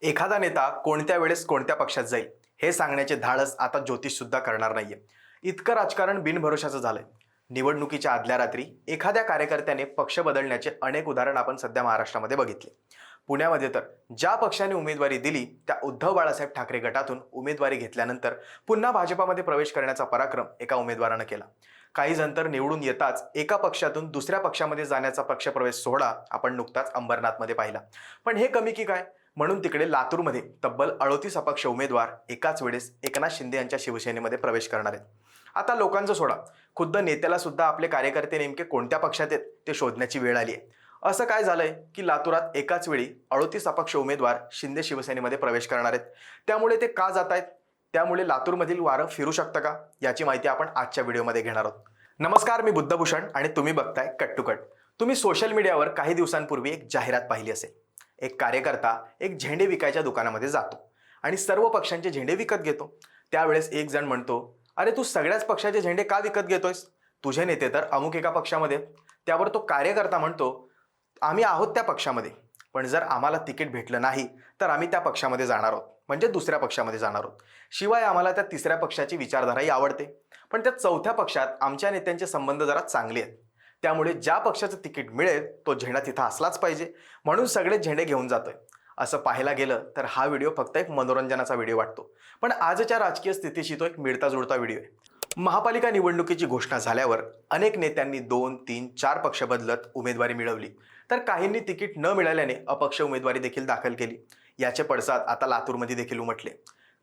एखादा नेता कोणत्या वेळेस कोणत्या पक्षात जाईल हे सांगण्याचे धाडस आता ज्योतिष सुद्धा करणार नाहीये. इतकं राजकारण बिनभरोशाचं झालंय. निवडणुकीच्या आदल्या रात्री एखाद्या कार्यकर्त्याने पक्ष बदलण्याचे अनेक उदाहरण आपण सध्या महाराष्ट्रामध्ये बघितले. पुण्यामध्ये तर ज्या पक्षाने उमेदवारी दिली त्या उद्धव बाळासाहेब ठाकरे गटातून उमेदवारी घेतल्यानंतर पुन्हा भाजपामध्ये प्रवेश करण्याचा पराक्रम एका उमेदवारानं केला. काही जण तर निवडून येताच एका पक्षातून दुसऱ्या पक्षामध्ये जाण्याचा पक्षप्रवेश सोहळा आपण नुकताच अंबरनाथमध्ये पाहिला. पण हे कमी की काय, म्हणून तिकडे लातूरमध्ये तब्बल 38 अपक्ष उमेदवार एकाच वेळेस एकनाथ शिंदे यांच्या शिवसेनेमध्ये प्रवेश करणार आहेत. आता लोकांचं सोडा, खुद्द नेत्याला सुद्धा आपले कार्यकर्ते नेमके कोणत्या पक्षात आहेत ते शोधण्याची वेळ आली आहे. असं काय झालंय की लातूरात एकाच वेळी 38 अपक्ष उमेदवार शिंदे शिवसेनेमध्ये प्रवेश करणार आहेत. त्यामुळे ते का जात आहेत, त्यामुळे लातूरमधील वारं फिरू शकतं का, याची माहिती आपण आजच्या व्हिडिओमध्ये घेणार आहोत. नमस्कार, मी बुद्धभूषण आणि तुम्ही बघताय कट टू कट. तुम्ही सोशल मीडियावर काही दिवसांपूर्वी एक जाहिरात पाहिली असेल. एक कार्यकर्ता एक झेंडे विकायच्या दुकानामध्ये जातो आणि सर्व पक्षांचे झेंडे विकत घेतो. त्यावेळेस एक जण म्हणतो, अरे तू सगळ्याच पक्षाचे झेंडे का विकत घेतोयस, तुझे नेते तर अमुक एका पक्षामध्ये. त्यावर तो कार्यकर्ता म्हणतो, आम्ही आहोत त्या पक्षामध्ये, पण जर आम्हाला तिकीट भेटलं नाही तर आम्ही त्या पक्षामध्ये जाणार आहोत, म्हणजे दुसऱ्या पक्षामध्ये जाणार आहोत. शिवाय आम्हाला त्या तिसऱ्या पक्षाची विचारधाराही आवडते, पण त्या चौथ्या पक्षात आमच्या नेत्यांचे संबंध जरा चांगले आहेत. त्यामुळे ज्या पक्षाचं तिकीट मिळेल तो झेंडा तिथं असलाच पाहिजे, म्हणून सगळे झेंडे घेऊन जातोय. असं पाहायला गेलं तर हा व्हिडिओ फक्त एक मनोरंजनाचा व्हिडिओ वाटतो, पण आजच्या राजकीय स्थितीशी तो एक मिळता जुळता व्हिडिओ आहे. महापालिका निवडणुकीची घोषणा झाल्यावर अनेक नेत्यांनी 2, 3, 4 पक्ष बदलत उमेदवारी मिळवली, तर काहींनी तिकीट न मिळाल्याने अपक्ष उमेदवारी देखील दाखल केली. याचे पडसाद आता लातूरमध्ये देखील उमटले,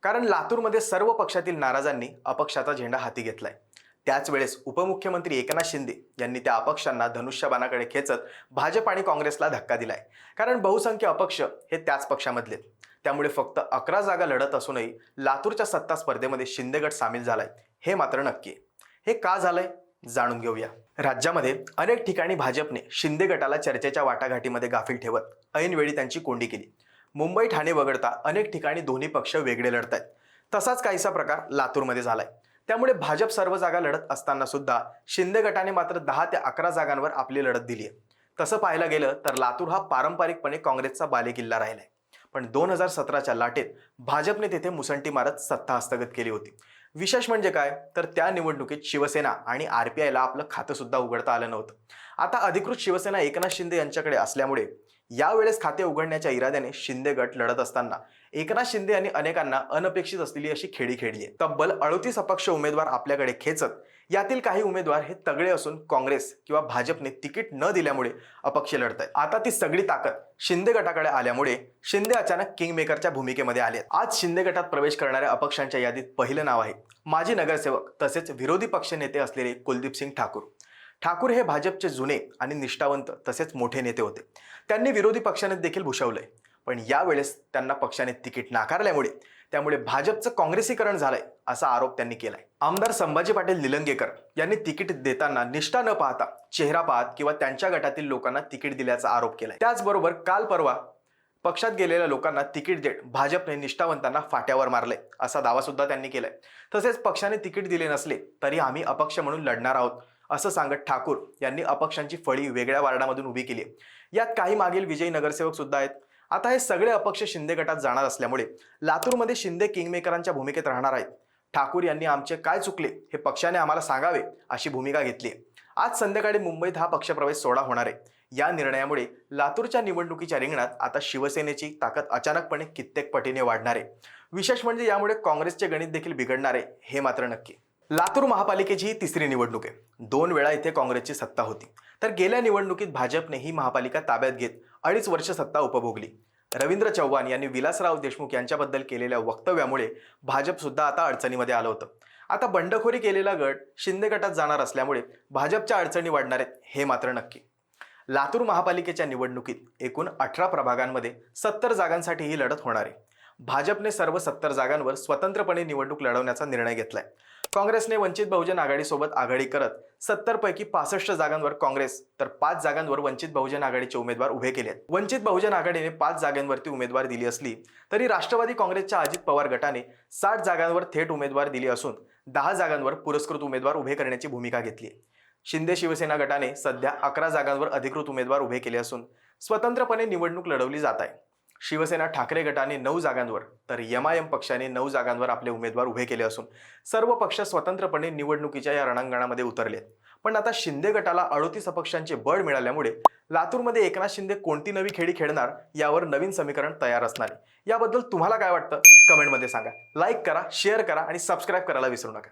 कारण लातूरमध्ये सर्व पक्षातील नाराजांनी अपक्षाचा झेंडा हाती घेतलाय. त्याच वेळेस उपमुख्यमंत्री एकनाथ शिंदे यांनी त्या अपक्षांना धनुष्यबाणाकडे खेचत भाजप आणि काँग्रेसला धक्का दिलाय, कारण बहुसंख्य अपक्ष हे त्याच पक्षामधले. त्यामुळे फक्त 11 जागा लढत असूनही लातूरच्या सत्ता स्पर्धेमध्ये शिंदे गट सामील झालाय, हे मात्र नक्की. हे का झालंय जाणून घेऊया. राज्यामध्ये अनेक ठिकाणी भाजपने शिंदे गटाला चर्चेच्या वाटाघाटीमध्ये गाफील ठेवत ऐनवेळी त्यांची कोंडी केली. मुंबई ठाणे वगळता अनेक ठिकाणी दोन्ही पक्ष वेगळे लढत आहेत. तसाच काहीसा प्रकार लातूरमध्ये झालाय. त्यामुळे भाजप सर्व जागा लढत असताना सुद्धा शिंदे गटाने मात्र 10 ते 11 जागांवर आपली लढत दिली आहे. तसं पाहायला गेलं तर लातूर हा पारंपरिकपणे काँग्रेसचा बालेकिल्ला राहिलाय. पण 2017च्या लाटेत भाजपने तिथे मुसंटी मारत सत्ता हस्तगत केली होती. विशेष म्हणजे काय, तर त्या निवडणुकीत शिवसेना आणि RPIला आपलं खातं सुद्धा उघडता आलं नव्हतं. आता अधिकृत शिवसेना एकनाथ शिंदे यांच्याकडे असल्यामुळे यावेळेस खाते उघडण्याच्या इराद्याने शिंदे गट लढत असताना एकनाथ शिंदे यांनी अनेकांना अनपेक्षित असलेली अशी खेळी खेळली आहे. तब्बल 38 अपक्ष उमेदवार आपल्याकडे खेचत यातील काही उमेदवार हे तगडे असून काँग्रेस किंवा भाजपने तिकीट न दिल्यामुळे अपक्ष लढत आहेत. आता ती सगळी ताकद शिंदे गटाकडे आल्यामुळे शिंदे अचानक किंग मेकरच्या भूमिकेमध्ये आले. आज शिंदे गटात प्रवेश करणाऱ्या अपक्षांच्या यादीत पहिलं नाव आहे माजी नगरसेवक तसेच विरोधी पक्ष नेते असलेले कुलदीप सिंग ठाकूर. ठाकूर हे भाजपचे जुने आणि निष्ठावंत तसेच मोठे नेते होते. त्यांनी विरोधी पक्षाने देखील भूषवलंय, पण यावेळेस त्यांना पक्षाने तिकीट नाकारल्यामुळे त्यामुळे भाजपचं काँग्रेसीकरण झालंय असा आरोप त्यांनी केलाय. आमदार संभाजी पाटील निलंगेकर यांनी तिकीट देताना निष्ठा न पाहता चेहरा पाहत किंवा त्यांच्या गटातील लोकांना तिकीट दिल्याचा आरोप केलाय. त्याचबरोबर काल परवा पक्षात गेलेल्या लोकांना तिकीट देत भाजपने निष्ठावंतांना फाट्यावर मारले असा दावा सुद्धा त्यांनी केलाय. तसेच पक्षाने तिकीट दिले नसले तरी आम्ही अपक्ष म्हणून लढणार आहोत असं सांगत ठाकूर यांनी अपक्षांची फळी वेगळ्या वार्डामधून उभी केली. यात काही मागील विजयी नगरसेवक सुद्धा आहेत. आता हे सगळे अपक्ष शिंदे गटात जाणार असल्यामुळे लातूरमध्ये शिंदे किंगमेकरांच्या भूमिकेत राहणार आहेत. ठाकूर यांनी आमचे काय चुकले हे पक्षाने आम्हाला सांगावे अशी भूमिका घेतली आहे. आज संध्याकाळी मुंबईत हा पक्षप्रवेश सोहळा होणार आहे. या निर्णयामुळे लातूरच्या निवडणुकीच्या रिंगणात आता शिवसेनेची ताकद अचानकपणे कित्येक पटीने वाढणार आहे. विशेष म्हणजे यामुळे काँग्रेसचे गणित देखील बिघडणार आहे, हे मात्र नक्की. लातूर महापालिकेची ही तिसरी निवडणूक आहे. 2 वेळा इथे काँग्रेसची सत्ता होती, तर गेल्या निवडणुकीत भाजपने ही महापालिका ताब्यात घेत 2.5 वर्ष सत्ता उपभोगली. रवींद्र चव्हाण यांनी विलासराव देशमुख यांच्याबद्दल केलेल्या वक्तव्यामुळे भाजप सुद्धा आता अडचणीमध्ये आलं होतं. आता बंडखोरी केलेला गट शिंदे गटात जाणार असल्यामुळे भाजपच्या अडचणी वाढणार आहेत, हे मात्र नक्की. लातूर महापालिकेच्या निवडणुकीत एकूण 18 प्रभागांमध्ये 70 जागांसाठी ही लढत होणार आहे. भाजपने सर्व 70 जागांवर स्वतंत्रपणे निवडणूक लढवण्याचा निर्णय घेतलाय. काँग्रेसने वंचित बहुजन आघाडीसोबत आघाडी करत 70 पैकी 65 जागांवर काँग्रेस तर 5 जागांवर वंचित बहुजन आघाडीचे उमेदवार उभे केले आहेत. वंचित बहुजन आघाडीने 5 जागांवरती उमेदवार दिली असली तरी राष्ट्रवादी काँग्रेसच्या अजित पवार गटाने 60 जागांवर थेट उमेदवार दिली असून 10 जागांवर पुरस्कृत उमेदवार उभे करण्याची भूमिका घेतली आहे. शिंदे शिवसेना गटाने सध्या 11 जागांवर अधिकृत उमेदवार उभे केले असून स्वतंत्रपणे निवडणूक लढवली जात आहे. शिवसेना ठाकरे गटाने 9 जागांवर तर MIM पक्षाने 9 जागांवर आपले उमेदवार उभे केले असून सर्व पक्ष स्वतंत्रपणे निवडणुकीच्या या रणांगणामध्ये उतरले. पण आता शिंदे गटाला 38 अपक्षांचे बळ मिळाल्यामुळे लातूरमध्ये एकनाथ शिंदे कोणती नवी खेळी खेळणार यावर नवीन समीकरण तयार असणार आहे. याबद्दल तुम्हाला काय वाटतं कमेंटमध्ये सांगा. लाईक करा, शेअर करा आणि सबस्क्राईब करायला विसरू नका.